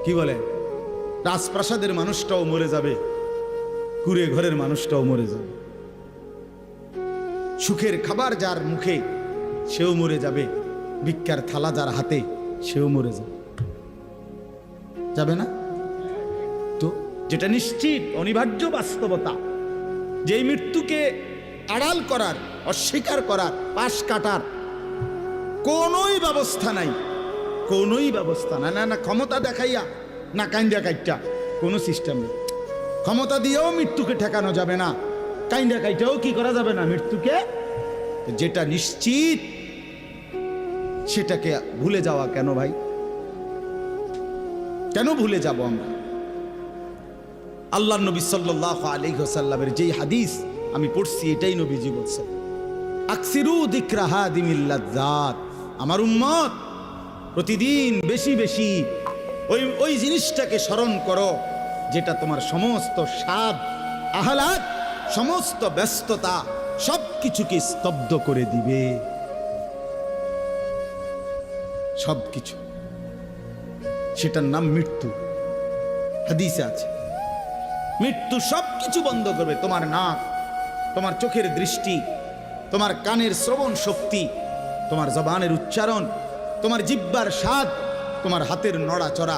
কি বলে, রাজপ্রাসাদের মানুষটাও মরে যাবে, কুড়ে ঘরের মানুষটাও মরে যাবে, সুখের খাবার যার মুখে সেও মরে যাবে, ভিক্ষার থালা যার হাতে সেও মরে যাবে, যাবে না? তো যেটা নিশ্চিত অনিবার্য বাস্তবতা, যেই মৃত্যুকে আড়াল করার, অস্বীকার করার, পাশ কাটার কোনোই ব্যবস্থা নাই, কোনোই ব্যবস্থা নাই। না না ক্ষমতা দেখাইয়া, না কাইন্দা কাইটা, কোনো সিস্টেম নেই। ক্ষমতা দিয়েও মৃত্যুকে ঠেকানো যাবে না, কাইন্দা কাইটাও কি করা যাবে না মৃত্যুকে। যেটা নিশ্চিত সেটাকে ভুলে যাওয়া কেন ভাই? কেন ভুলে যাব আমরা? আল্লাহর নবী সাল্লাল্লাহু আলাইহি ওয়াসাল্লামের যেই হাদিস আমি পড়ছি, এটাই নবীজি বলছেন, আকসিরু যিকরা হাদিমিল লাজ্জাত, আমার উম্মত প্রতিদিন বেশি বেশি ওই জিনিসটাকে স্মরণ করো যেটা তোমার সমস্ত স্বাদ, আহ্লাদ, সমস্ত ব্যস্ততা সব কিছুকে স্তব্ধ করে দিবে। সব কিছু, সেটার নাম মৃত্যু। হাদিসে আছে মৃত্যু সব কিছু বন্ধ করবে। তোমার নাক, তোমার চোখের দৃষ্টি, তোমার কানের শ্রবণ শক্তি, তোমার জবানের উচ্চারণ, তোমার জিহ্বার স্বাদ, তোমার হাতের নড়াচড়া,